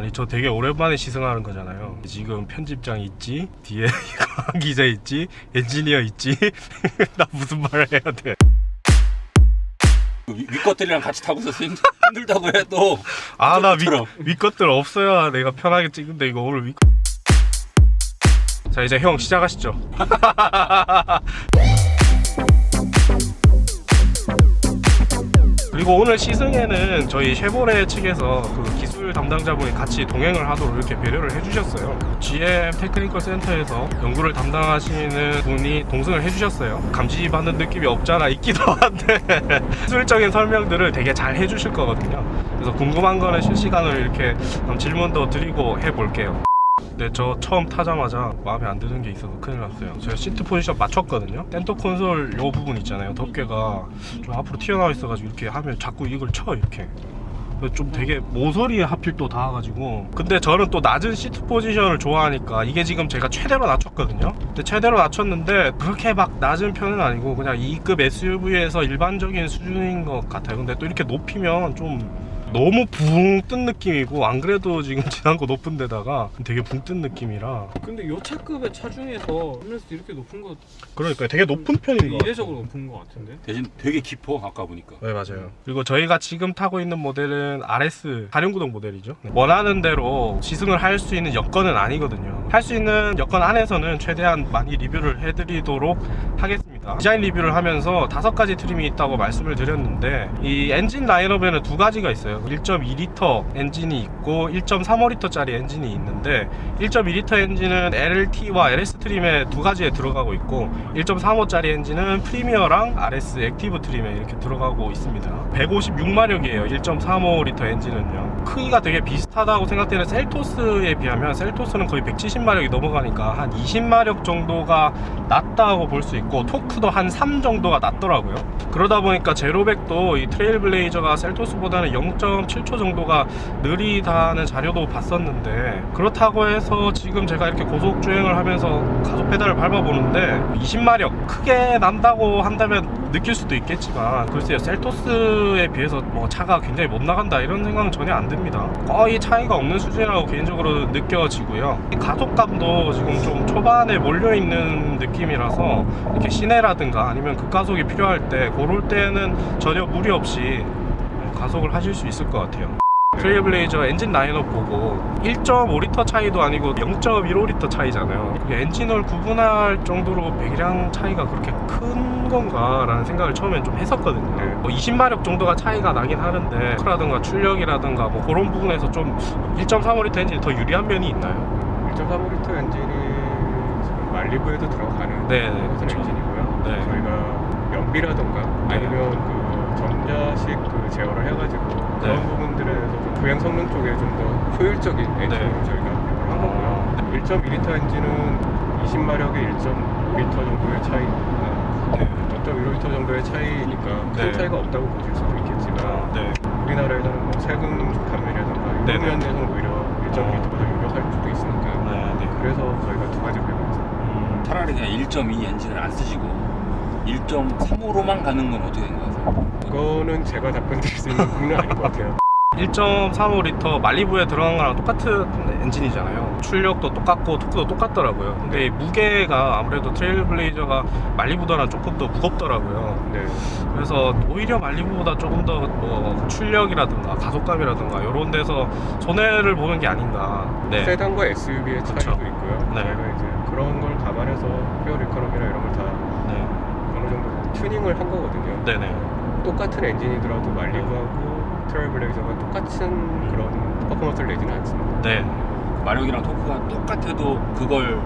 아니 저 되게 오랜만에 시승하는 거잖아요. 지금 편집장 있지, 뒤에 기자 있지, 엔지니어 있지. 나 무슨 말을 해야 돼? 위 것들이랑 같이 타고서 힘들다고 해도 아 나 위 것들 없어야 내가 편하게 찍는데 이거 오늘 위. 자 이제 형 시작하시죠. 그리고 오늘 시승에는 저희 쉐보레 측에서 그 기술 담당자분이 같이 동행을 하도록 이렇게 배려를 해주셨어요. GM 테크니컬 센터에서 연구를 담당하시는 분이 동승을 해주셨어요. 감지받는 느낌이 없잖아 있기도 한데 기술적인 설명들을 되게 잘 해주실 거거든요. 그래서 궁금한 거는 실시간으로 이렇게 질문도 드리고 해볼게요. 네, 저 처음 타자마자 마음에 안 드는 게 있어서 큰일 났어요. 제가 시트 포지션 맞췄거든요. 센터 콘솔 요 부분 있잖아요. 덮개가 좀 앞으로 튀어나와 있어가지고 이렇게 하면 자꾸 이걸 쳐 이렇게. 좀 되게 모서리에 하필 또 닿아가지고. 근데 저는 또 낮은 시트 포지션을 좋아하니까 이게 지금 제가 최대로 낮췄거든요. 근데 최대로 낮췄는데 그렇게 막 낮은 편은 아니고 그냥 2급 SUV에서 일반적인 수준인 것 같아요. 근데 또 이렇게 높이면 좀 너무 붕 뜬 느낌이고, 안 그래도 지금 지난거 높은 데다가 되게 붕 뜬 느낌이라. 근데 요 차급의 차 중에서 홈런스 이렇게 높은 거 그러니까 되게 높은 편인 거 이례적으로 높은 거 같은데? 대신 되게 깊어 아까 보니까. 네 맞아요. 그리고 저희가 지금 타고 있는 모델은 RS 4륜구동 모델이죠. 원하는 대로 시승을 할 수 있는 여건은 아니거든요. 할 수 있는 여건 안에서는 최대한 많이 리뷰를 해드리도록 하겠습니다. 디자인 리뷰를 하면서 5가지 트림이 있다고 말씀을 드렸는데, 이 엔진 라인업에는 2가지가 있어요. 1.2L 엔진이 있고 1.35L짜리 엔진이 있는데, 1.2L 엔진은 LT와 LS 트림에 2가지에 들어가고 있고, 1.35짜리 엔진은 프리미어랑 RS 액티브 트림에 이렇게 들어가고 있습니다. 156마력이에요 1.35L 엔진은요. 크기가 되게 비슷하다고 생각되는 셀토스에 비하면, 셀토스는 거의 170마력이 넘어가니까 한 20마력 정도가 낮다고 볼 수 있고, 토크도 한 3 정도가 낮더라고요. 그러다 보니까 제로백도 이 트레일블레이저가 셀토스보다는 0.7초 정도가 느리다는 자료도 봤었는데, 그렇다고 해서 지금 제가 이렇게 고속 주행을 하면서 가속 페달을 밟아보는데 20마력 크게 난다고 한다면 느낄 수도 있겠지만, 글쎄요, 셀토스에 비해서 뭐 차가 굉장히 못 나간다 이런 생각은 전혀 안 듭니다. 거의 차이가 없는 수준이라고 개인적으로 느껴지고요. 이 가속감도 지금 좀 초반에 몰려있는 느낌이라서 이렇게 시내라든가 아니면 급가속이 필요할 때, 그럴 때는 전혀 무리 없이 가속을 하실 수 있을 것 같아요. 트레일블레이저 엔진 라인업 보고 1.5L 차이도 아니고 0.15L 차이잖아요. 엔진을 구분할 정도로 배기량 차이가 그렇게 큰 건가 라는 생각을 처음엔 좀 했었거든요. 20마력 정도가 차이가 나긴 하는데, 토크라든가 출력이라든가 뭐 그런 부분에서 좀 1.35L 엔진이 더 유리한 면이 있나요? 1.35L 엔진이 지금 말리부에도 들어가는 그렇죠. 엔진이고요. 네. 저희가 연비라든가 아니면 그 전자식 그 제어를 해가지고 그런 부분들에서 좀 주행 성능 쪽에 좀 더 효율적인 엔진으로 저희가 배분을 한 거고요. 1.2L 엔진은 20마력의 1.5L 정도의 차이, 0.15L 정도의 차이니까 큰 차이가 없다고 보실 수도 있겠지만, 우리나라에서는 뭐 세금 감면이라든가 이런 면에서는 오히려 1.2L보다 유력할 수도 있으니까, 그래서 저희가 2가지 배분했어요. 차라리 그냥 1.2 엔진을 안 쓰시고 1.35로만 가는 건 어떻게 된 것 같아요? 그거는 제가 답변 드릴 수 있는 부분은 아닌 것 같아요. 1.35L 말리부에 들어간 거랑 똑같은 엔진이잖아요. 출력도 똑같고 토크도 똑같더라고요. 근데 무게가 아무래도 트레일블레이저가 말리부보다는 조금 더 무겁더라고요. 네. 그래서 오히려 말리부보다 조금 더 뭐 출력이라든가 가속감이라든가 이런 데서 손해를 보는 게 아닌가. 네. 세단과 SUV의 차이도 있고요. 저희가 이제 그런 걸 감안해서 퓨얼 이코노미나 이런 걸 다 어느 정도 튜닝을 한 거거든요. 네네. 똑같은 엔진이더라도 말리부하고 트레일블레이저가 똑같은 그런 퍼포먼스를 내지는 않습니다. 네. 마력이랑 토크가 똑같아도 그걸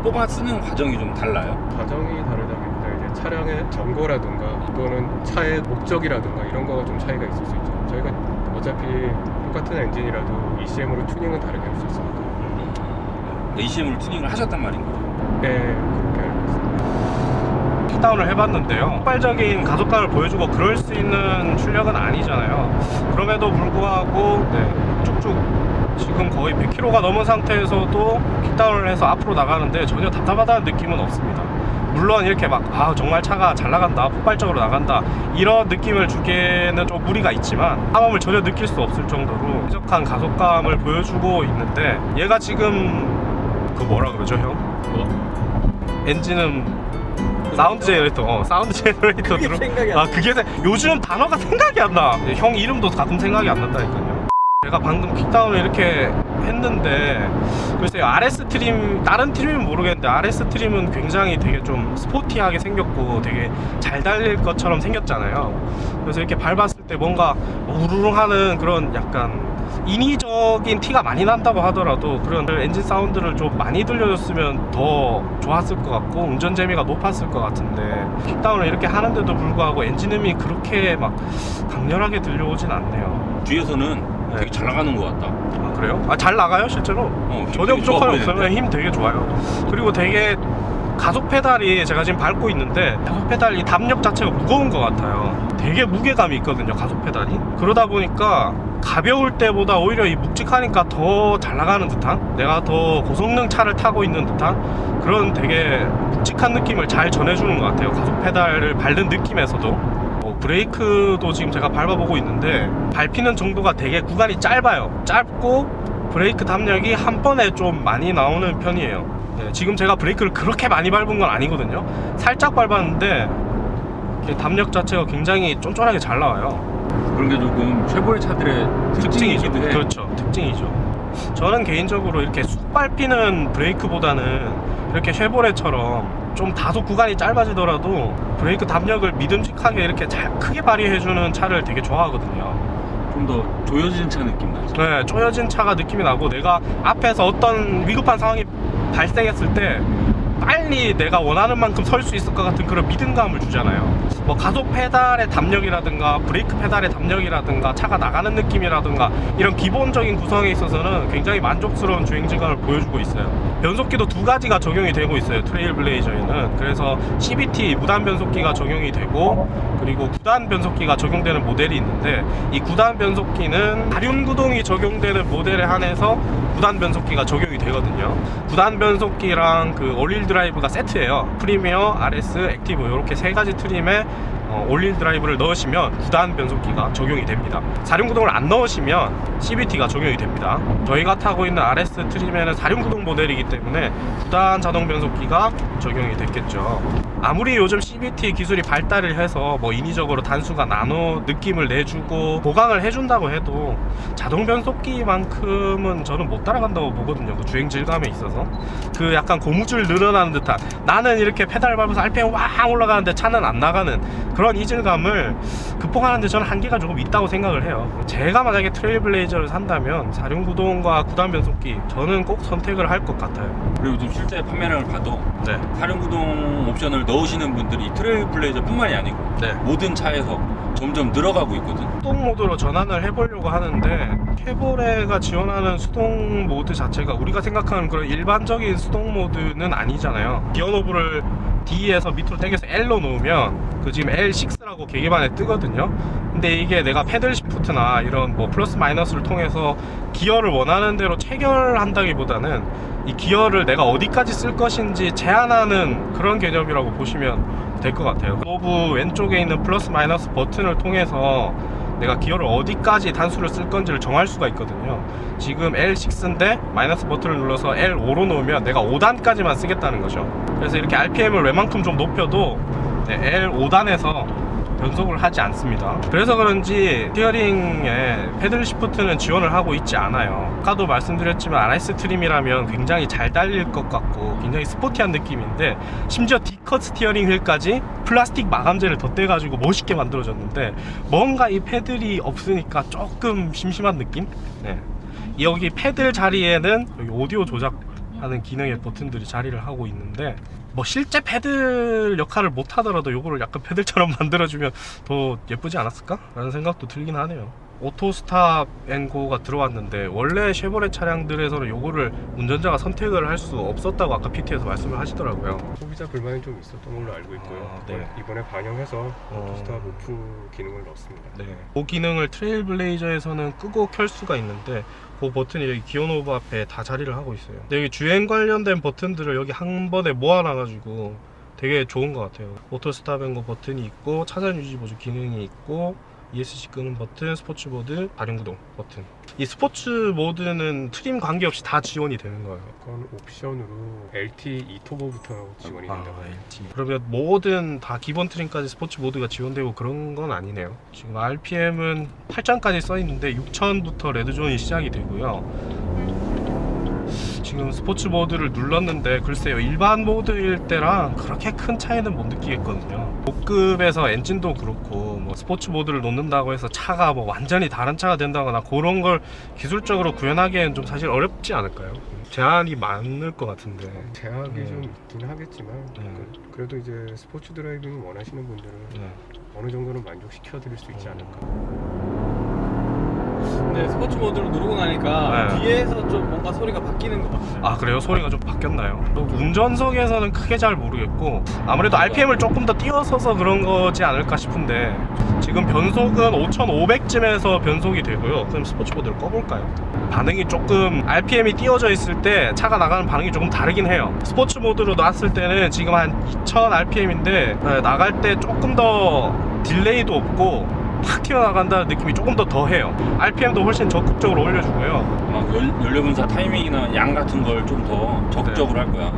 뽑아 쓰는 과정이 좀 달라요? 과정이 다르다기보다 이제 차량의 점거라든가 또는 차의 목적이라든가 이런 거가 좀 차이가 있을 수 있죠. 저희가 어차피 똑같은 엔진이라도 ECM으로 튜닝은 다르게 할 수 있습니다. ECM으로 튜닝을 하셨단 말인 거죠? 네, 그렇게 알고 있습니다. 킥다운을 해봤는데요, 폭발적인 가속감을 보여주고 그럴 수 있는 출력은 아니잖아요. 그럼에도 불구하고 쭉쭉 지금 거의 100km가 넘은 상태에서도 킥다운을 해서 앞으로 나가는데 전혀 답답하다는 느낌은 없습니다. 물론 이렇게 막 정말 차가 잘 나간다, 폭발적으로 나간다 이런 느낌을 주기에는 좀 무리가 있지만 탐험을 전혀 느낄 수 없을 정도로 쾌적한 가속감을 보여주고 있는데, 얘가 지금 그 뭐라 그러죠 형? 뭐? 엔진은 사운드 제너레이터, 사운드 제너레이터 그게 생각이 안 나. 그게 요즘 단어가 생각이 안 나. 형 이름도 가끔 생각이 안 난다니까요. 제가 방금 킥다운을 이렇게 했는데, 글쎄요, RS 트림, 다른 트림은 모르겠는데 RS 트림은 굉장히 되게 좀 스포티하게 생겼고 되게 잘 달릴 것처럼 생겼잖아요. 그래서 이렇게 밟았을 때 뭔가 우르릉하는 그런 약간 인위적인 티가 많이 난다고 하더라도 그런 엔진 사운드를 좀 많이 들려줬으면 더 좋았을 것 같고 운전 재미가 높았을 것 같은데, 킥다운을 이렇게 하는데도 불구하고 엔진음이 그렇게 막 강렬하게 들려오진 않네요. 뒤에서는 네. 되게 잘 나가는 것 같다. 아 그래요? 잘 나가요 실제로? 전혀 되게 좋아 부족함이 없어요. 보이는데? 힘 되게 좋아요. 그리고 되게 가속 페달이, 제가 지금 밟고 있는데 가속 페달 이 담력 자체가 무거운 것 같아요. 되게 무게감이 있거든요, 가속 페달이. 그러다 보니까 가벼울 때보다 오히려 이 묵직하니까 더 잘 나가는 듯한, 내가 더 고성능 차를 타고 있는 듯한 그런 되게 묵직한 느낌을 잘 전해주는 것 같아요. 가속 페달을 밟는 느낌에서도. 브레이크도 지금 제가 밟아보고 있는데 밟히는 정도가 되게 구간이 짧아요. 짧고 브레이크 담력이 한 번에 좀 많이 나오는 편이에요. 네, 지금 제가 브레이크를 그렇게 많이 밟은 건 아니거든요. 살짝 밟았는데 담력 자체가 굉장히 쫀쫀하게 잘 나와요. 그런 게 조금 쉐보레 차들의 특징이기도 해. 그렇죠, 특징이죠. 저는 개인적으로 이렇게 쑥 밟히는 브레이크보다는 이렇게 쉐보레처럼 좀 다소 구간이 짧아지더라도 브레이크 담력을 믿음직하게 이렇게 잘 크게 발휘해주는 차를 되게 좋아하거든요. 좀 더 조여진 차 느낌 나죠. 네, 쪼여진 차가 느낌이 나고, 내가 앞에서 어떤 위급한 상황이 발생했을 때 빨리 내가 원하는 만큼 설 수 있을 것 같은 그런 믿음감을 주잖아요. 뭐 가속 페달의 담력이라든가 브레이크 페달의 담력이라든가 차가 나가는 느낌이라든가 이런 기본적인 구성에 있어서는 굉장히 만족스러운 주행질감을 보여주고 있어요. 변속기도 두 가지가 적용이 되고 있어요, 트레일블레이저에는. 그래서 CVT 무단 변속기가 적용이 되고, 그리고 9단 변속기가 적용되는 모델이 있는데, 이 9단 변속기는 다륜 구동이 적용되는 모델에 한해서 9단 변속기가 적용이 되거든요. 9단 변속기랑 그 올릴 드라이브가 세트예요. 프리미어, RS, 액티브 이렇게 세 가지 트림에 올릴 드라이브를 넣으시면 9단 변속기가 적용이 됩니다. 4륜 구동을 안 넣으시면 CVT가 적용이 됩니다. 저희가 타고 있는 RS 트림에는 4륜 구동 모델이기 때문에 9단 자동 변속기가 적용이 됐겠죠. 아무리 요즘 CVT 기술이 발달을 해서 뭐 인위적으로 단수가 나노 느낌을 내주고 보강을 해준다고 해도 자동 변속기만큼은 저는 못 따라간다고 보거든요. 그 주행 질감에 있어서 그 약간 고무줄 늘어나는 듯한, 나는 이렇게 페달 밟아서 RPM 왕 올라가는데 차는 안 나가는 그런 이질감을 극복하는데 저는 한계가 조금 있다고 생각을 해요. 제가 만약에 트레일블레이저를 산다면 4륜 구동과 9단 변속기 저는 꼭 선택을 할 것 같아요. 그리고 요즘 실제 판매량을 봐도 네. 4륜 구동 옵션을 넣으시는 분들이 트레일블레이저 뿐만이 아니고 네. 모든 차에서 점점 늘어가고 있거든. 수동 모드로 전환을 해보려고 하는데, 쉐보레가 지원하는 수동 모드 자체가 우리가 생각하는 그런 일반적인 수동 모드는 아니잖아요. 기어노브를 D에서 밑으로 당겨서 L로 놓으면 그 지금 L6라고 계기판에 뜨거든요. 근데 이게 내가 패들 시프트나 이런 뭐 플러스 마이너스를 통해서 기어를 원하는 대로 체결한다기보다는 이 기어를 내가 어디까지 쓸 것인지 제한하는 그런 개념이라고 보시면 될 것 같아요. 노브 왼쪽에 있는 플러스 마이너스 버튼을 통해서 내가 기어를 어디까지 단수를 쓸 건지를 정할 수가 있거든요. 지금 L6인데 마이너스 버튼을 눌러서 L5로 놓으면 내가 5단까지만 쓰겠다는 거죠. 그래서 이렇게 RPM을 웬만큼 좀 높여도 L5단에서 변속을 하지 않습니다. 그래서 그런지 스티어링에 패들 시프트는 지원을 하고 있지 않아요. 아까도 말씀드렸지만 RS 트림이라면 굉장히 잘 달릴 것 같고 굉장히 스포티한 느낌인데, 심지어 D컷 스티어링 휠까지 플라스틱 마감재를 덧대가지고 멋있게 만들어졌는데 뭔가 이 패들이 없으니까 조금 심심한 느낌? 네. 여기 패들 자리에는 여기 오디오 조작하는 기능의 버튼들이 자리를 하고 있는데, 뭐 실제 패들 역할을 못 하더라도 요거를 약간 패들처럼 만들어주면 더 예쁘지 않았을까? 라는 생각도 들긴 하네요. 오토 스탑 앤 고가 들어왔는데 원래 쉐보레 차량들에서는 요거를 운전자가 선택을 할 수 없었다고 아까 PT에서 말씀을 하시더라고요. 소비자 불만이 좀 있었던 걸로 알고 있고요. 네. 이번에 반영해서 오토스탑 오프 기능을 넣었습니다. 네. 그 기능을 트레일블레이저에서는 끄고 켤 수가 있는데 그 버튼이 여기 기어노브 앞에 다 자리를 하고 있어요. 근데 여기 주행 관련된 버튼들을 여기 한 번에 모아놔가지고 되게 좋은 것 같아요. 오토 스탑앤고 버튼이 있고 차선 유지 보조 기능이 있고 ESC 끄는 버튼, 스포츠 모드, 발연구동 버튼. 이 스포츠 모드는 트림 관계없이 다 지원이 되는 거예요. 그건 옵션으로 LT 2터보부터 지원이 된다고 해요. LT. 그러면 뭐든 다 기본 트림까지 스포츠 모드가 지원되고 그런 건 아니네요. 지금 RPM은 8,000까지 써 있는데 6,000부터 레드존이 시작이 되고요. 지금 스포츠 모드를 눌렀는데 글쎄요, 일반 모드일 때랑 그렇게 큰 차이는 못 느끼겠거든요. 고급에서 엔진도 그렇고 뭐 스포츠 모드를 놓는다고 해서 차가 뭐 완전히 다른 차가 된다거나 그런 걸 기술적으로 구현하기에는 좀 사실 어렵지 않을까요? 제한이 많을 것 같은데. 제약이 네. 좀 있긴 하겠지만 네. 그래도 이제 스포츠 드라이빙 원하시는 분들은 네. 어느 정도는 만족시켜 드릴 수 있지 않을까. 근데 스포츠 모드를 누르고 나니까 네. 뒤에서 좀 뭔가 소리가 바뀌는 것 같아요. 아, 그래요? 소리가 좀 바뀌었나요? 또 운전석에서는 크게 잘 모르겠고 아무래도 RPM을 조금 더 띄워서서 그런 거지 않을까 싶은데 지금 변속은 5,500쯤에서 변속이 되고요. 그럼 스포츠 모드를 꺼볼까요? 반응이 조금 RPM이 띄워져 있을 때 차가 나가는 반응이 조금 다르긴 해요. 스포츠 모드로 놨을 때는 지금 한 2,000 RPM인데 나갈 때 조금 더 딜레이도 없고 팍 튀어나간다는 느낌이 조금 더 더해요. RPM도 훨씬 적극적으로 올려주고요. 막 연료분사 타이밍이나 양 같은 걸 좀 더 적극적으로 할 거야.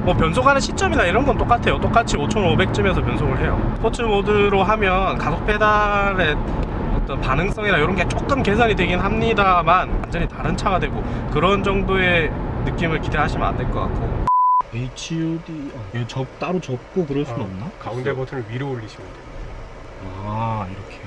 뭐 변속하는 시점이나 이런 건 똑같아요. 똑같이 5,500쯤에서 변속을 해요. 스포츠 모드로 하면 가속 페달의 어떤 반응성이나 이런 게 조금 개선이 되긴 합니다만 완전히 다른 차가 되고 그런 정도의 느낌을 기대하시면 안 될 것 같고. HUD 이거 따로 접고 그럴 수는 없나? 가운데 버튼을 위로 올리시면 돼요. 아, 이렇게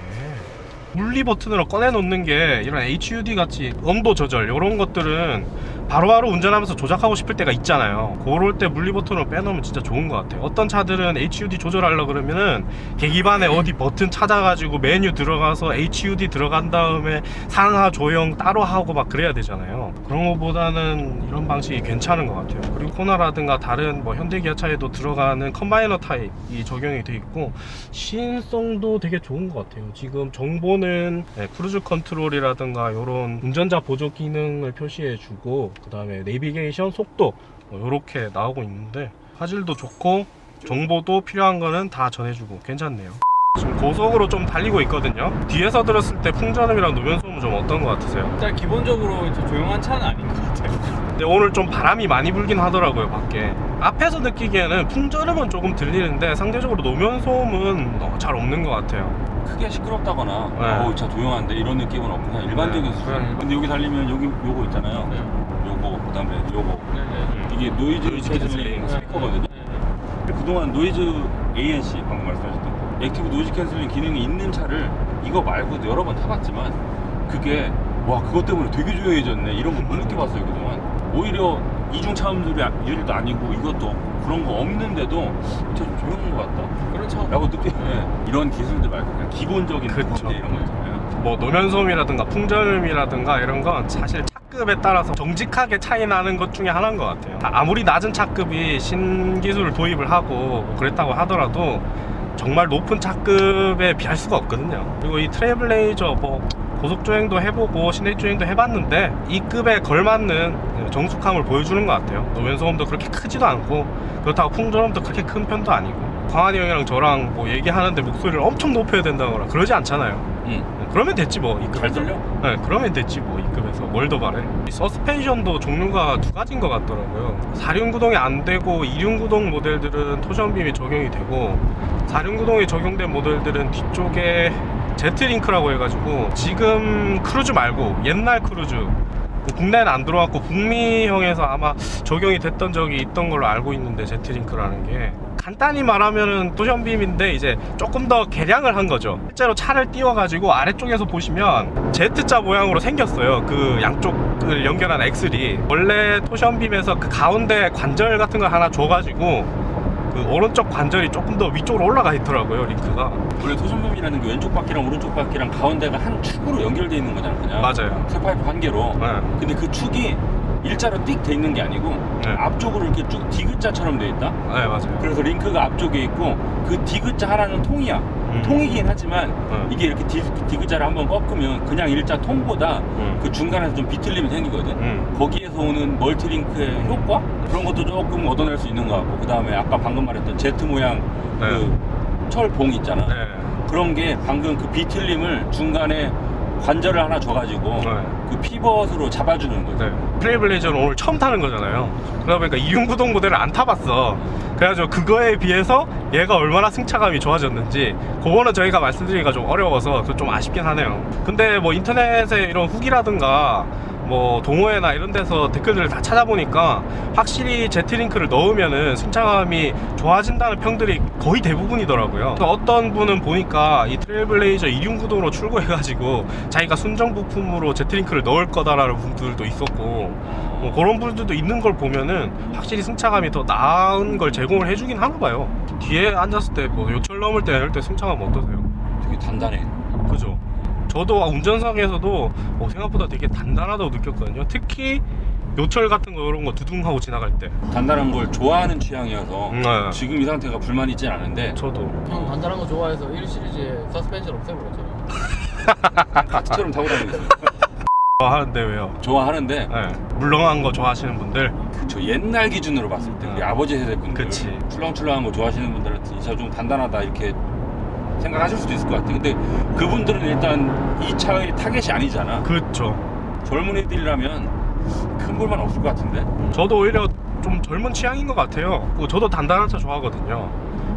물리 버튼으로 꺼내 놓는 게 이런 HUD 같이 온도 조절 이런 것들은 바로바로 운전하면서 조작하고 싶을 때가 있잖아요. 그럴 때 물리 버튼으로 빼놓으면 진짜 좋은 것 같아요. 어떤 차들은 HUD 조절하려고 그러면은 계기판에 어디 버튼 찾아가지고 메뉴 들어가서 HUD 들어간 다음에 상하 조형 따로 하고 막 그래야 되잖아요. 그런 것보다는 이런 방식이 괜찮은 것 같아요. 그리고 코나라든가 다른 뭐 현대 기아차에도 들어가는 컴바이너 타입이 적용이 돼 있고 시인성도 되게 좋은 것 같아요. 지금 정보는 크루즈 컨트롤이라든가 이런 운전자 보조 기능을 표시해주고 그 다음에 내비게이션 속도 이렇게 나오고 있는데 화질도 좋고 정보도 필요한 거는 다 전해주고 괜찮네요. 지금 고속으로 좀 달리고 있거든요. 뒤에서 들었을 때 풍전음이랑 노면소음은 좀 어떤 것 같으세요? 일단 기본적으로 조용한 차는 아닌 것 같아요. 근데 오늘 좀 바람이 많이 불긴 하더라고요, 밖에. 앞에서 느끼기에는 풍전음은 조금 들리는데 상대적으로 노면소음은 잘 없는 것 같아요. 크게 시끄럽다거나 네. 차 조용한데 이런 느낌은 없고 그냥 일반적인 네. 수준. 네. 근데 여기 달리면 여기 요거 있잖아요. 네. 요거 그다음에 요거 네네. 이게 노이즈 노이즈 캔슬링 캔슬링. 스피커거든요. 그동안 노이즈 ANC 방금 말씀하셨던 액티브 노이즈 캔슬링 기능이 있는 차를 이거 말고도 여러 번 타봤지만 그게 와 그것 때문에 되게 조용해졌네 이런 거 못 느껴봤어요 그동안. 오히려 이중 차음소리 유리도 아니고 이것도 없고 그런 거 없는데도 진짜 좀 조용한 것 같다 그런 차. 라고 느껴요. 이런 기술들 말고 그냥 기본적인 그쵸. 콘대 이런 거 있잖아요. 뭐 노면소음이라든가 풍전음이라든가 이런 건 사실 차급에 따라서 정직하게 차이 나는 것 중에 하나인 것 같아요. 아무리 낮은 차급이 신기술을 도입을 하고 뭐 그랬다고 하더라도 정말 높은 차급에 비할 수가 없거든요. 그리고 이 트레블레이저 뭐 고속주행도 해보고 시내주행도 해봤는데 이 급에 걸맞는 정숙함을 보여주는 것 같아요. 노면소음도 그렇게 크지도 않고 그렇다고 풍전음도 그렇게 큰 편도 아니고. 광환이 형이랑 저랑 뭐 얘기하는데 목소리를 엄청 높여야 된다거나 그러지 않잖아요. 그러면 됐지 뭐 이 잘 급에서. 들려? 네, 그러면 됐지 뭐 이 급에서 뭘 더 바래. 이 서스펜션도 종류가 두 가지인 것 같더라고요. 4륜 구동이 안 되고 2륜 구동 모델들은 토션빔이 적용이 되고 4륜 구동이 적용된 모델들은 뒤쪽에 제트링크라고 해가지고 지금 크루즈 말고 옛날 크루즈 국내에는 안 들어왔고 북미형에서 아마 적용이 됐던 적이 있던 걸로 알고 있는데 제트링크라는 게 간단히 말하면은 토션빔인데 이제 조금 더 개량을 한 거죠. 실제로 차를 띄워가지고 아래쪽에서 보시면 Z자 모양으로 생겼어요. 그 양쪽을 연결한 엑셀이 원래 토션빔에서 그 가운데 관절 같은 걸 하나 줘가지고 그 오른쪽 관절이 조금 더 위쪽으로 올라가 있더라고요, 링크가. 원래 토션빔이라는 게 왼쪽 바퀴랑 오른쪽 바퀴랑 가운데가 한 축으로 연결되어 있는 거잖아 그냥. 맞아요. 새 파이프 한 개로. 네. 근데 그 축이 일자로 띡 돼 있는 게 아니고 네. 앞쪽으로 이렇게 쭉 디귿자처럼 돼 있다. 네, 맞아요. 그래서 링크가 앞쪽에 있고 그 디귿자 하나는 통이야. 통이긴 하지만 음. 이게 이렇게 디귿자를 한번 꺾으면 그냥 일자 통보다 음. 그 중간에서 좀 비틀림이 생기거든. 거기에서 오는 멀티링크의 효과? 그런 것도 조금 얻어낼 수 있는 것 같고, 그 다음에 아까 방금 말했던 Z 모양 네. 그 철봉 있잖아. 네. 그런 게 방금 그 비틀림을 중간에 관절을 하나 줘가지고 네. 그 피벗으로 잡아주는 거지. 네. 트레일블레이저는 오늘 처음 타는 거잖아요. 그러다 보니까 2륜구동 모델을 안 타봤어. 그래가지고 그거에 비해서 얘가 얼마나 승차감이 좋아졌는지 그거는 저희가 말씀드리기가 좀 어려워서 좀 아쉽긴 하네요. 근데 뭐 인터넷에 이런 후기라든가 뭐 동호회나 이런 데서 댓글들을 다 찾아보니까 확실히 제트링크를 넣으면은 승차감이 좋아진다는 평들이 거의 대부분이더라고요. 어떤 분은 보니까 이 트레일블레이저 2륜구동으로 출고해가지고 자기가 순정 부품으로 제트링크를 넣을 거다라는 분들도 있었고, 뭐 그런 분들도 있는 걸 보면은 확실히 승차감이 더 나은 걸 제공을 해주긴 하나 봐요. 뒤에 앉았을 때 뭐 요철 넘을 때 이럴 때 승차감 어떠세요? 되게 단단해. 그죠? 저도 운전석에서도 생각보다 되게 단단하다고 느꼈거든요. 특히 요철 같은 거 이런 거 두둥하고 지나갈 때. 단단한 걸 좋아하는 취향이어서 네. 지금 이 상태가 불만 있진 않은데 저도. 형 단단한 거 좋아해서 1 시리즈에 서스펜션 없애버렸잖아요. 카트처럼 타고 다니고 있어요. 좋아하는데 왜요? 좋아하는데 네. 물렁한 거 좋아하시는 분들. 저 옛날 기준으로 봤을 때 우리 아버지 세대 분들 그치. 출렁출렁한 거 좋아하시는 분들한테 저 좀 단단하다 이렇게 생각하실 수도 있을 것 같아. 근데 그분들은 일단 이 차의 타겟이 아니잖아. 그쵸. 젊은이들이라면 큰 불만 없을 것 같은데. 저도 오히려 좀 젊은 취향인 것 같아요. 저도 단단한 차 좋아하거든요.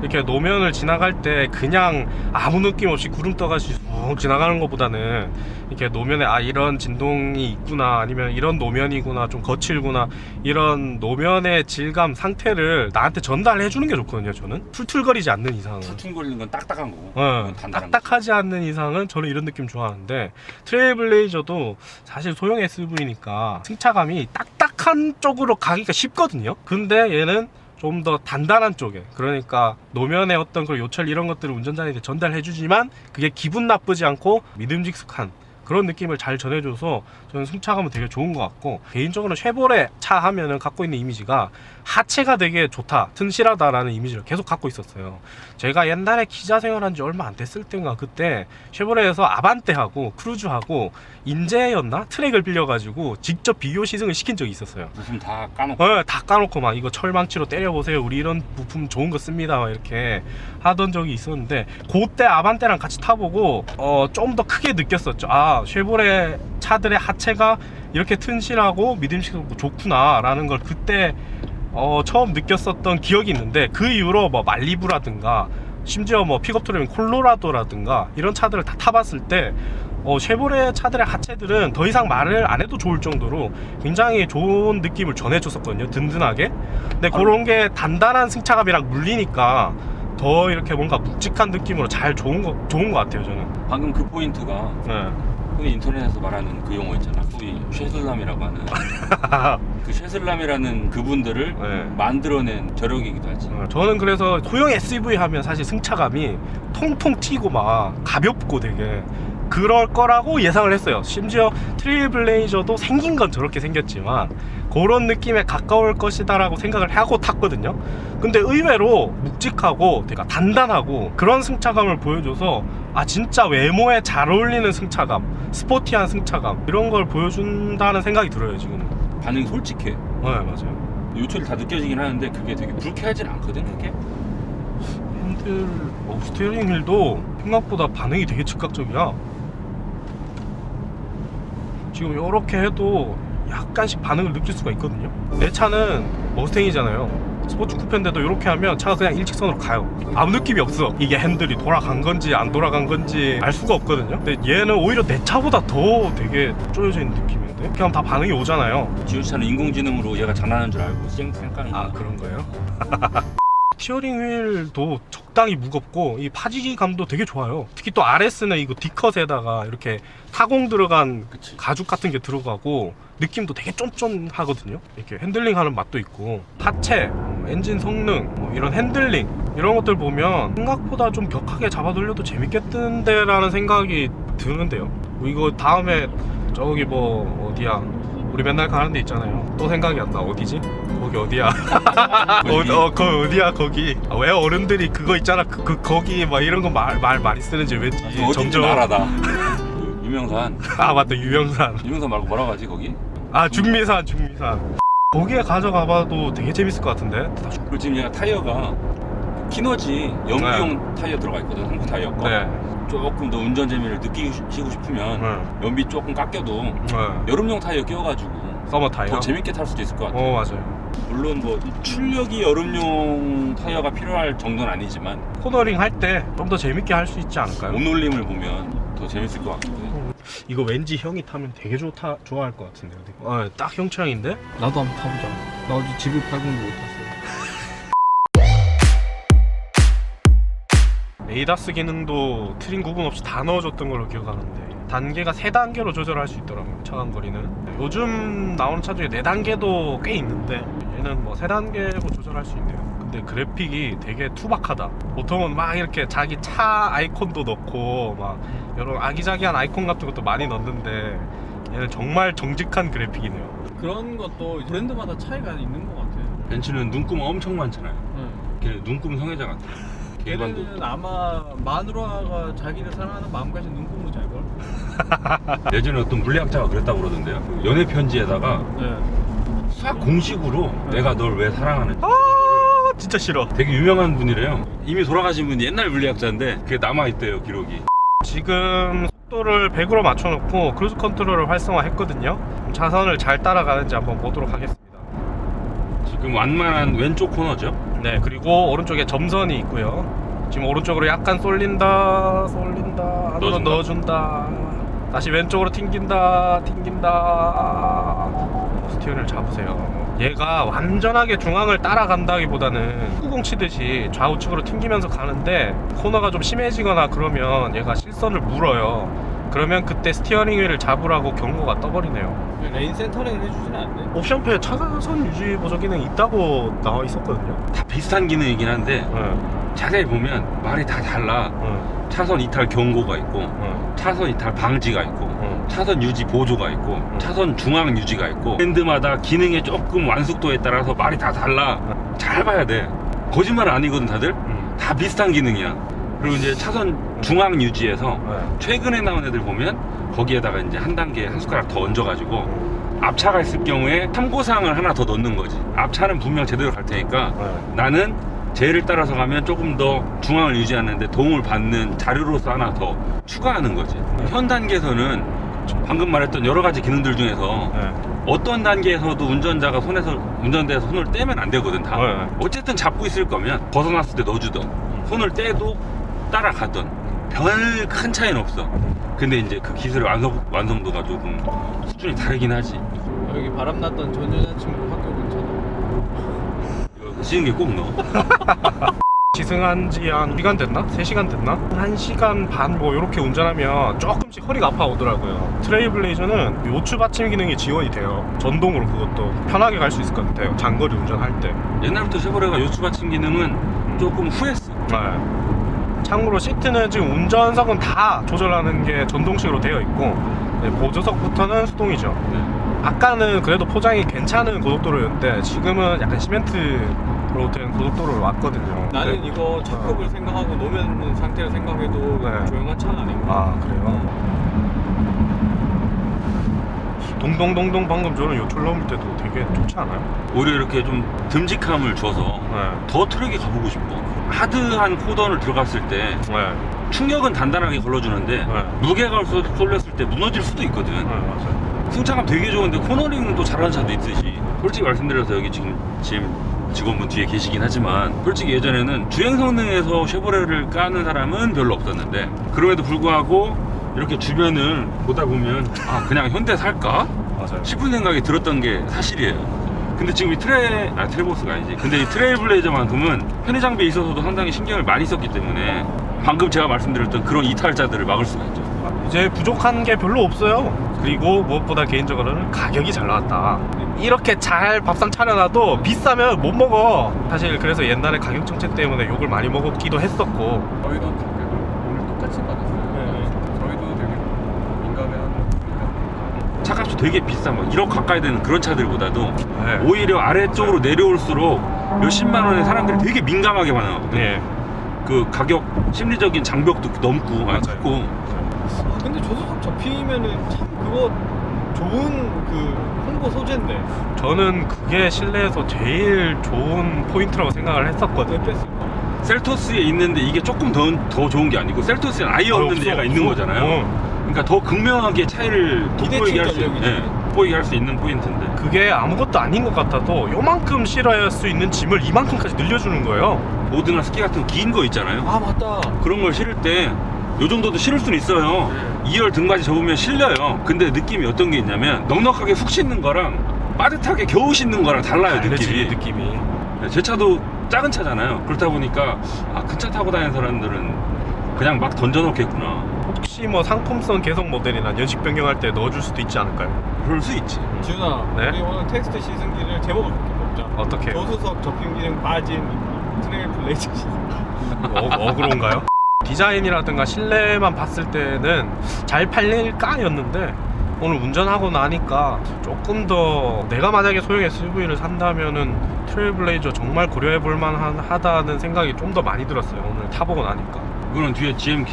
이렇게 노면을 지나갈 때 그냥 아무 느낌 없이 구름 떠가지고 쭉 지나가는 것보다는 이렇게 노면에 이런 진동이 있구나, 아니면 이런 노면이구나, 좀 거칠구나, 이런 노면의 질감 상태를 나한테 전달해 주는 게 좋거든요. 저는 툴툴거리지 않는 이상은. 툴툴거리는 건 딱딱한 거고. 단단한 거. 딱딱하지 않는 이상은 저는 이런 느낌 좋아하는데, 트레일블레이저도 사실 소형 SUV니까 승차감이 딱딱한 쪽으로 가기가 쉽거든요. 근데 얘는 좀 더 단단한 쪽에, 그러니까 노면의 어떤 그 요철 이런 것들을 운전자한테 전달해 주지만 그게 기분 나쁘지 않고 믿음직한 그런 느낌을 잘 전해줘서 저는 승차감은 되게 좋은 것 같고, 개인적으로 쉐보레 차 하면은 갖고 있는 이미지가 하체가 되게 좋다, 튼실하다라는 이미지를 계속 갖고 있었어요. 제가 옛날에 기자 생활한 지 얼마 안 됐을 때인가, 그때 쉐보레에서 아반떼하고 크루즈하고 인제였나? 트랙을 빌려가지고 직접 비교 시승을 시킨 적이 있었어요. 부품 다 까놓고. 다 까놓고 막 이거 철망치로 때려보세요, 우리 이런 부품 좋은 거 씁니다, 막 이렇게 하던 적이 있었는데, 그때 아반떼랑 같이 타보고 좀 더 크게 느꼈었죠. 쉐보레 차들의 하체가 이렇게 튼실하고 믿음직하고 좋구나 라는 걸 그때 처음 느꼈었던 기억이 있는데, 그 이후로 뭐 말리부라든가 심지어 뭐 픽업 트럭인 콜로라도라든가 이런 차들을 다 타봤을 때 쉐보레 차들의 하체들은 더 이상 말을 안 해도 좋을 정도로 굉장히 좋은 느낌을 전해줬었거든요. 든든하게. 근데 그런 게 단단한 승차감이랑 물리니까 더 이렇게 뭔가 묵직한 느낌으로 잘 좋은 것 같아요, 저는. 방금 그 포인트가 네. 흔히 인터넷에서 말하는 그 용어 있잖아. 소위 쉐슬람이라고 하는 그 쉐슬람이라는 그분들을 네. 만들어낸 저력이기도 하지. 저는 그래서 소형 SUV 하면 사실 승차감이 통통 튀고 막 가볍고 되게 그럴 거라고 예상을 했어요. 심지어 트레일블레이저도 생긴 건 저렇게 생겼지만 그런 느낌에 가까울 것이다 라고 생각을 하고 탔거든요. 근데 의외로 묵직하고 되게 단단하고 그런 승차감을 보여줘서 진짜 외모에 잘 어울리는 승차감, 스포티한 승차감, 이런 걸 보여준다는 생각이 들어요, 지금. 반응이 솔직해. 네, 맞아요. 요철이 다 느껴지긴 하는데 그게 되게 불쾌하진 않거든, 그게. 핸들, 스티어링 휠도 생각보다 반응이 되게 즉각적이야. 지금 이렇게 해도 약간씩 반응을 느낄 수가 있거든요. 내 차는 머스탱이잖아요. 스포츠 쿠페인데도 이렇게 하면 차가 그냥 일직선으로 가요. 아무 느낌이 없어. 이게 핸들이 돌아간 건지 안 돌아간 건지 알 수가 없거든요. 근데 얘는 오히려 내 차보다 더 되게 쪼여져 있는 느낌인데, 이렇게 하면 다 반응이 오잖아요. 지우차는 인공지능으로 얘가 장난하는 줄 알고 쌩쌩 까는 거야. 그런 거예요? 스티어링 휠도 적당히 무겁고 이 파지감도 되게 좋아요. 특히 또 RS는 이거 D컷에다가 이렇게 타공 들어간 그치. 가죽 같은 게 들어가고 느낌도 되게 쫀쫀하거든요. 이렇게 핸들링 하는 맛도 있고, 하체, 엔진 성능, 이런 핸들링 이런 것들 보면 생각보다 좀 격하게 잡아 돌려도 재밌겠던데 라는 생각이 드는데요. 이거 다음에 저기 어디야 우리 맨날 가는 데 있잖아요. 또 생각이 안 나. 어디지? 거기 어디야? 거기 어디야 거기? 아, 왜 어른들이 그거 있잖아. 거기 막 이런 거 말 많이 쓰는지 왠지 어딘지 알아다. 그 유명산. 아 맞다 유명산. 유명산 말고 뭐라고 하지 거기? 아 중미산. 거기에 가져가봐도 되게 재밌을 것 같은데. 그리고 지금 얘가 타이어가 키너지 연비용 타이어 들어가 있거든. 한국 타이어 거. 네. 조금 더 운전 재미를 느끼시고 싶으면 연비 조금 깎여도 여름용 타이어 끼워가지고 서머 타이어. 더 재밌게 탈 수도 있을 것 같아요. 맞아요. 물론 뭐 출력이 여름용 타이어가 필요할 정도는 아니지만 코너링 할 때 좀 더 재밌게 할 수 있지 않을까요? 온올림을 보면 더 재밌을 것 같거든요. 이거 왠지 형이 타면 되게 좋아할 것 같은데. 딱 형 취향인데? 나도 한번 타보자. 나 어제 지브 80도 못 탔어. 에이다스 기능도 트림 구분 없이 다 넣어줬던 걸로 기억하는데 단계가 3단계로 조절할 수 있더라고요. 차간거리는. 요즘 나오는 차 중에 4단계도 꽤 있는데 얘는 뭐 3단계로 조절할 수 있네요. 근데 그래픽이 되게 투박하다. 보통은 막 이렇게 자기 차 아이콘도 넣고 막 여러 아기자기한 아이콘 같은 것도 많이 넣는데 얘는 정말 정직한 그래픽이네요. 그런 것도 브랜드마다 차이가 있는 것 같아. 벤츠는 눈금 엄청 많잖아요. 응. 걔 눈금 성애자 같아. 얘네는 아마 마누라가 자기를 사랑하는 마음까지 눈금으로 잘 걸. 예전에 어떤 물리학자가 그랬다고 그러던데요. 그 연애 편지에다가 네. 싹 공식으로 내가 널 왜 사랑하는지. 진짜 싫어. 되게 유명한 분이래요. 이미 돌아가신 분이 옛날 물리학자인데 그게 남아있대요, 기록이. 지금 속도를 100으로 맞춰놓고 크루즈 컨트롤을 활성화했거든요. 차선을 잘 따라가는지 한번 보도록 하겠습니다. 지금 완만한 왼쪽 코너죠. 네, 그리고 오른쪽에 점선이 있고요. 지금 오른쪽으로 약간 쏠린다 안으로 넣어준다. 다시 왼쪽으로 튕긴다 스티어링을 잡으세요. 얘가 완전하게 중앙을 따라간다기보다는 후공 치듯이 좌우측으로 튕기면서 가는데 코너가 좀 심해지거나 그러면 얘가 실선을 물어요. 그러면 그때 스티어링 휠을 잡으라고 경고가 떠버리네요. 레인 센터링을 해주진 않네. 옵션표에 차선 유지 보조 기능이 있다고 나와 있었거든요. 다 비슷한 기능이긴 한데 자세히 보면 말이 다 달라. 차선 이탈 경고가 있고 차선 이탈 방지가 있고 차선 유지 보조가 있고 차선 중앙 유지가 있고 브랜드마다 기능의 조금 완숙도에 따라서 말이 다 달라. 잘 봐야 돼. 거짓말은 아니거든 다들. 다 비슷한 기능이야. 그리고 이제 차선 중앙 유지에서 최근에 나온 애들 보면 거기에다가 이제 한 단계 한 숟가락 더 얹어가지고 앞차가 있을 경우에 참고사항을 하나 더 넣는 거지. 앞차는 분명 제대로 갈 테니까 나는 쟤를 따라서 가면 조금 더 중앙을 유지하는데 도움을 받는 자료로서 하나 더 추가하는 거지. 현 단계에서는 방금 말했던 여러 가지 기능들 중에서 어떤 단계에서도 운전자가 운전대에서 손을 떼면 안 되거든. 다 어쨌든 잡고 있을 거면 벗어났을 때 넣어주던 손을 떼도 따라가던 별 큰 차이는 없어. 근데 이제 그 기술의 완성도가 조금 수준이 다르긴 하지. 여기 바람났던 전 여자친구 학교 근처다. 이거 쓰는 게 꼭 넣어. 지승한 지 한 2시간 됐나? 3시간 됐나? 1시간 반 뭐 이렇게 운전하면 조금씩 허리가 아파오더라고요. 트레일블레이저는 요추 받침 기능이 지원이 돼요. 전동으로 그것도 편하게 갈 수 있을 것 같아요. 장거리 운전할 때. 옛날부터 쉐보레가 요추 받침 기능은 조금 후했어. 네. 참고로 시트는 지금 운전석은 다 조절하는 게 전동식으로 되어 있고 보조석부터는 수동이죠. 아까는 그래도 포장이 괜찮은 고속도로였는데 지금은 약간 시멘트로 된 고속도로로 왔거든요. 나는 이거 차급을 생각하고 노면 상태를 생각해도 조용한 차는 아닌 것 같아. 아 그래요? 동동동동 방금 저는 요철 넘을 때도 되게 좋지 않아요? 오히려 이렇게 좀 듬직함을 줘서 더 트랙에 가보고 싶어. 하드한 코던을 들어갔을 때 충격은 단단하게 걸러주는데 무게가 쏠렸을 때 무너질 수도 있거든. 맞아요. 승차감 되게 좋은데 코너링도 잘하는 차도 있듯이. 솔직히 말씀드려서 여기 지금 직원분 뒤에 계시긴 하지만 솔직히 예전에는 주행 성능에서 쉐보레를 까는 사람은 별로 없었는데 그럼에도 불구하고 이렇게 주변을 보다 보면 아 그냥 현대 살까? 맞아요. 싶은 생각이 들었던 게 사실이에요. 근데 지금 이 트레보스가 아니지. 근데 이 트레일블레이저만큼은 편의 장비에 있어서도 상당히 신경을 많이 썼기 때문에 방금 제가 말씀드렸던 그런 이탈자들을 막을 수가 있죠. 이제 부족한 게 별로 없어요. 그리고 무엇보다 개인적으로는 가격이 잘 나왔다. 이렇게 잘 밥상 차려놔도 비싸면 못 먹어. 사실 그래서 옛날에 가격 정책 때문에 욕을 많이 먹었기도 했었고. 저희도 가격을 오늘 똑같이 받았어요. 저희도 되게 민감해하는 차값이 아주 되게 비싼 막 1억 가까이 되는 그런 차들보다도 네. 오히려 아래쪽으로 내려올수록 몇십만 원의 사람들이 되게 민감하게 반응하거든요. 예. 그 가격 심리적인 장벽도 넘고 크고. 근데 조수석 접히면은 참 그거 좋은 그 홍보 소재인데 저는 그게 실내에서 제일 좋은 포인트라고 생각을 했었거든요. 왜 뺐을까? 셀토스에 있는데 이게 조금 더 좋은 게 아니고 셀토스에는 아예 없는데 없어, 얘가 있는 거잖아요. 그러니까 더 극명하게 차이를 돋보이게 할 수 기대칭 돋보이게 할 수 있는 포인트인데. 그게 아무것도 아닌 것 같아도 요만큼 실어야 할 수 있는 짐을 이만큼까지 늘려주는 거예요. 보드나 스키 같은 긴 거 있잖아요. 아 맞다. 그런 걸 실을 때 요 정도도 실을 수는 있어요. 2열 등받이 접으면 실려요. 근데 느낌이 어떤 게 있냐면 넉넉하게 훅 싣는 거랑 빠듯하게 겨우 싣는 거랑 달라요. 느낌이. 제 차도 작은 차잖아요. 그렇다 보니까 큰 차 타고 다니는 사람들은 그냥 막 던져놓겠구나. 혹시 뭐 상품성 개성 모델이나 연식 변경할 때 넣어줄 수도 있지 않을까요? 그럴 수 있지. 지훈아, 네? 우리 오늘 텍스트 시승기를 제목을 그렇게 뽑자. 어떻게? 조수석 접힌 기능 빠진 트레일블레이저 시승. 어그로인가요? 디자인이라든가 실내만 봤을 때는 잘 팔릴까였는데 오늘 운전하고 나니까 조금 더 내가 만약에 소형 SUV를 산다면은 트레일블레이저 정말 고려해 볼 만하다는 생각이 좀 더 많이 들었어요. 오늘 타보고 나니까. 그거는 뒤에 GM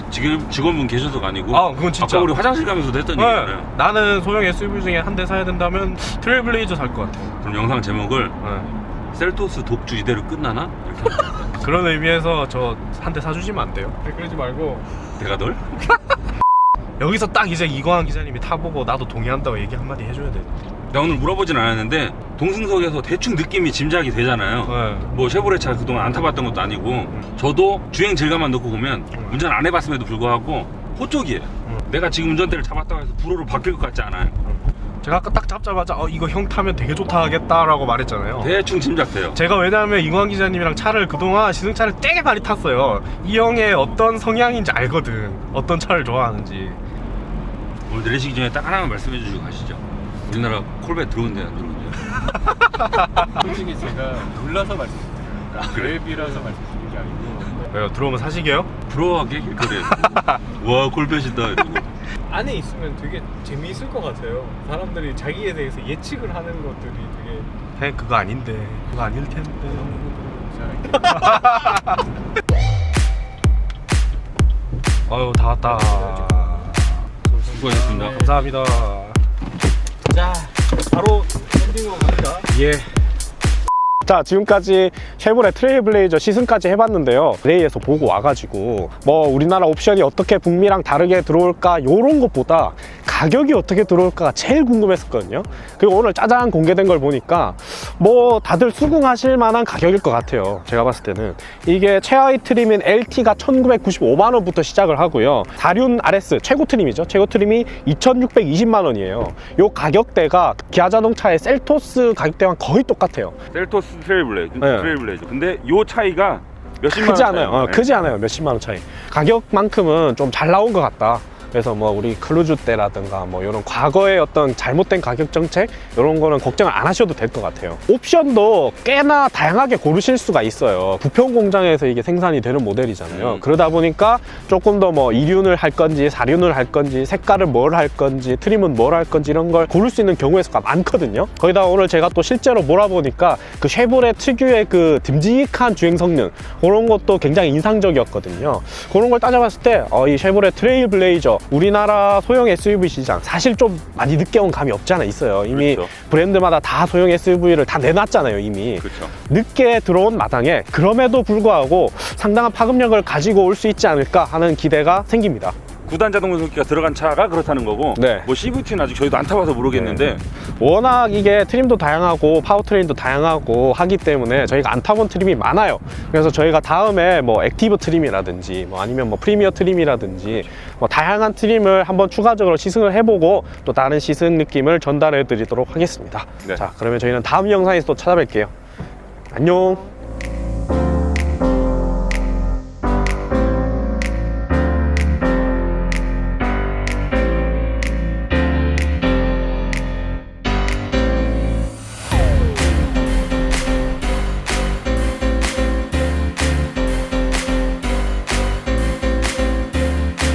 직원분 계셔서가 아니고 그건 진짜. 아까 우리 화장실 가면서도 했던 얘기잖아요. 나는 소형 SUV 중에 한 대 사야 된다면 트레일블레이저 살 것 같아요. 그럼 영상 제목을 네. 셀토스 독주 이대로 끝나나? 이렇게 그런 의미에서 저 한 대 사주시면 안 돼요? 그러지 말고 내가 널? 여기서 딱 이제 이광환 기자님이 타보고 나도 동의한다고 얘기 한마디 해줘야 돼. 내가 오늘 물어보진 않았는데 동승석에서 대충 느낌이 짐작이 되잖아요. 네. 뭐 쉐보레 차 그동안 안 타봤던 것도 아니고 저도 주행 질감만 놓고 보면 운전 안 해봤음에도 불구하고 호쪽이에요. 내가 지금 운전대를 잡았다고 해서 불호로 바뀔 것 같지 않아요. 제가 아까 딱 잡자마자 이거 형 타면 되게 좋다 하겠다라고 말했잖아요. 대충 짐작돼요. 제가 왜냐하면 이광환 기자님이랑 차를 그동안 시승차를 되게 많이 탔어요. 이 형의 어떤 성향인지 알거든. 어떤 차를 좋아하는지. 오늘 내리시기 전에 딱 하나만 말씀해 주시고 가시죠. 우리나라 콜백 들어온대 안 들어온대? 솔직히 제가 놀라서 말씀드립니다. 랩이라서 말씀드린 게 아니고 왜요? 들어오면 사시게요? 부러워하게 길거리에 와 콜백이다 이러고. 안에 있으면 되게 재미있을 것 같아요. 사람들이 자기에 대해서 예측을 하는 것들이 되게 그거 아닌데. 그거 아닐 텐데. 아유 다 왔다. 수고하셨습니다. 감사합니다. 자 바로 엔딩으로 갑니다. 예. 자, 지금까지 쉐보레 트레일블레이저 시승까지 해봤는데요. 레이에서 보고 와가지고 뭐 우리나라 옵션이 어떻게 북미랑 다르게 들어올까 요런 것보다 가격이 어떻게 들어올까가 제일 궁금했었거든요. 그리고 오늘 짜잔 공개된 걸 보니까 뭐 다들 수긍하실 만한 가격일 것 같아요. 제가 봤을 때는 이게 최하위 트림인 LT가 1995만원부터 시작을 하고요. 4륜 RS 최고 트림이죠. 최고 트림이 2620만원이에요 요 가격대가 기아자동차의 셀토스 가격대랑 거의 똑같아요. 셀토스 트레일블레이저. 네. 트레일블레이저. 근데 요 차이가 몇십만 원 크지 않아요. 차이예요. 크지 않아요. 몇십만 원 차이. 가격만큼은 좀 잘 나온 것 같다. 그래서 뭐 우리 클루즈 때라든가 뭐 이런 과거의 어떤 잘못된 가격 정책 이런 거는 걱정을 안 하셔도 될 것 같아요. 옵션도 꽤나 다양하게 고르실 수가 있어요. 부평 공장에서 이게 생산이 되는 모델이잖아요. 그러다 보니까 조금 더 뭐 2륜을 할 건지 4륜을 할 건지 색깔은 뭘 할 건지 트림은 뭘 할 건지 이런 걸 고를 수 있는 경우의 수가 많거든요. 거기다가 오늘 제가 또 실제로 몰아보니까 그 쉐보레 특유의 그 듬직한 주행 성능 그런 것도 굉장히 인상적이었거든요. 그런 걸 따져봤을 때 이 쉐보레 트레일블레이저 우리나라 소형 SUV 시장 사실 좀 많이 늦게 온 감이 없지 않아 있어요. 이미 그렇죠. 브랜드마다 다 소형 SUV를 다 내놨잖아요. 이미 그렇죠. 늦게 들어온 마당에 그럼에도 불구하고 상당한 파급력을 가지고 올 수 있지 않을까 하는 기대가 생깁니다. 9단 자동 변속기가 들어간 차가 그렇다는 거고 네. 뭐 CVT는 아직 저희도 안 타봐서 모르겠는데 워낙 이게 트림도 다양하고 파워트레인도 다양하고 하기 때문에 저희가 안 타본 트림이 많아요. 그래서 저희가 다음에 뭐 액티브 트림이라든지 뭐 아니면 뭐 프리미어 트림이라든지 뭐 다양한 트림을 한번 추가적으로 시승을 해보고 또 다른 시승 느낌을 전달해 드리도록 하겠습니다. 네. 자, 그러면 저희는 다음 영상에서 또 찾아뵐게요. 안녕.